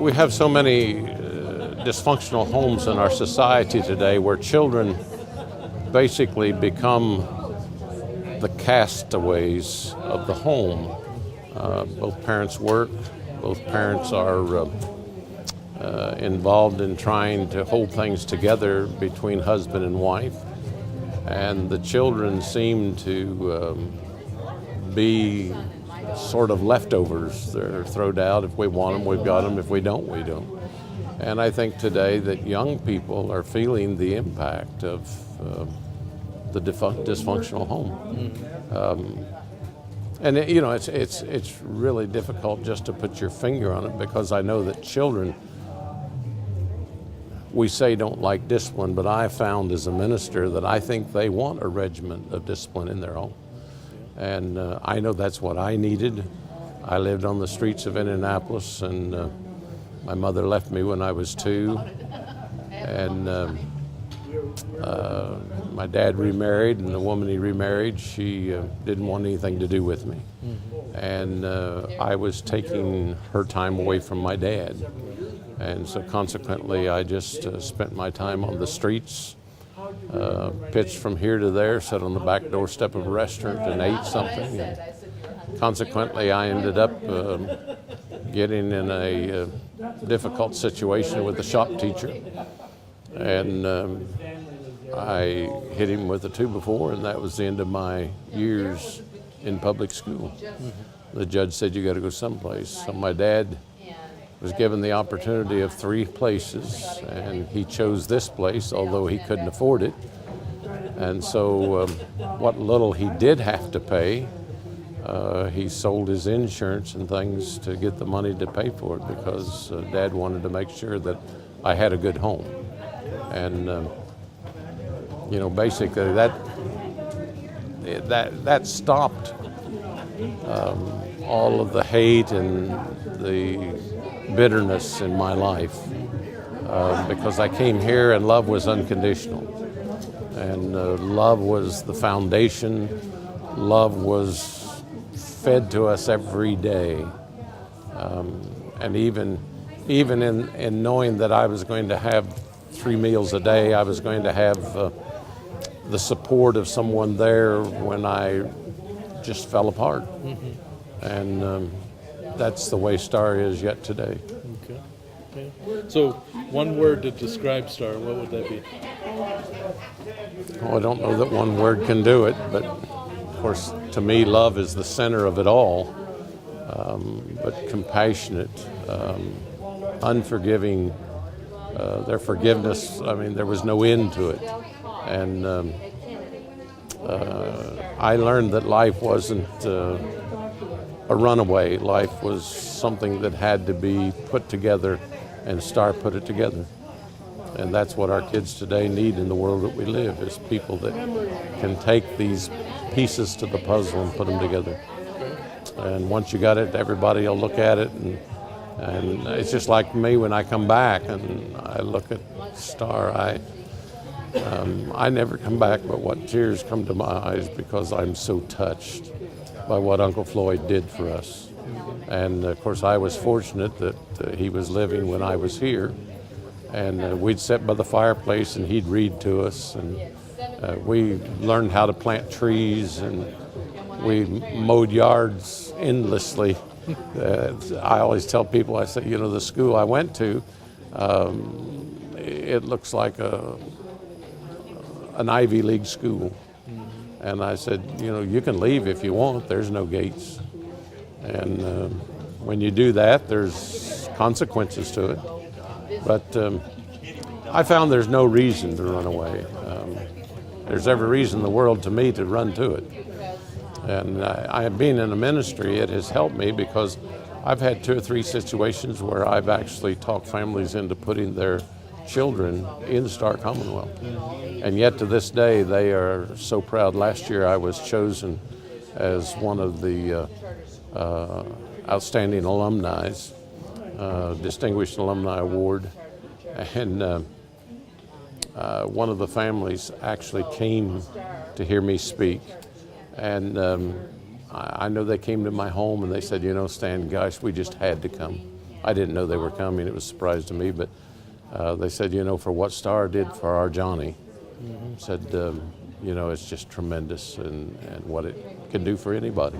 we have so many dysfunctional homes in our society today where children basically become the castaways of the home. Both parents work, both parents are involved in trying to hold things together between husband and wife, and the children seem to be sort of leftovers. They're thrown out. If we want them, we've got them. If we don't, we don't. And I think today that young people are feeling the impact of the dysfunctional home. And it's really difficult just to put your finger on it, because I know that children, we say, don't like discipline, but I found as a minister that I think they want a regimen of discipline in their home. And I know that's what I needed. I lived on the streets of Indianapolis, and my mother left me when I was 2. And my dad remarried, and the woman he remarried, she didn't want anything to do with me. And I was taking her time away from my dad. And so consequently, I just spent my time on the streets, pitched from here to there, sat on the back doorstep of a restaurant and ate something. And consequently, I ended up getting in a difficult situation with the shop teacher. And I hit him with a 2-by-4, and that was the end of my years in public school. The judge said, you got to go someplace. So my dad was given the opportunity of 3 places, and he chose this place, although he couldn't afford it. And so what little he did have to pay, he sold his insurance and things to get the money to pay for it, because Dad wanted to make sure that I had a good home. And basically that stopped all of the hate and the bitterness in my life, because I came here and love was unconditional, and love was the foundation. Love was fed to us every day, and even in knowing that I was going to have 3 meals a day, I was going to have the support of someone there when I just fell apart. And that's the way Star is yet today. Okay. So one word to describe Star, what would that be? I don't know that one word can do it, but of course, to me, love is the center of it all. But compassionate, unforgiving, their forgiveness, there was no end to it. And I learned that life wasn't a runaway. Life was something that had to be put together, and Star put it together. And that's what our kids today need in the world that we live, is people that can take these pieces to the puzzle and put them together. And once you got it, everybody will look at it, and it's just like me when I come back and I look at Star. I never come back, but what tears come to my eyes, because I'm so touched by what Uncle Floyd did for us. And of course, I was fortunate that he was living when I was here, and we'd sit by the fireplace and he'd read to us, and we learned how to plant trees, and we mowed yards endlessly. I always tell people, I say, the school I went to, it looks like an Ivy League school. And I said, you can leave if you want. There's no gates. And when you do that, there's consequences to it. But I found there's no reason to run away. There's every reason in the world to me to run to it. And I have been in a ministry. It has helped me, because I've had 2 or 3 situations where I've actually talked families into putting their children in Star Commonwealth. And yet to this day, they are so proud. Last year, I was chosen as one of the outstanding alumni, Distinguished Alumni Award. And one of the families actually came to hear me speak. And I know they came to my home and they said, Stan, gosh, we just had to come. I didn't know they were coming. It was a surprise to me, but they said, for what Star did for our Johnny, said, it's just tremendous and what it can do for anybody.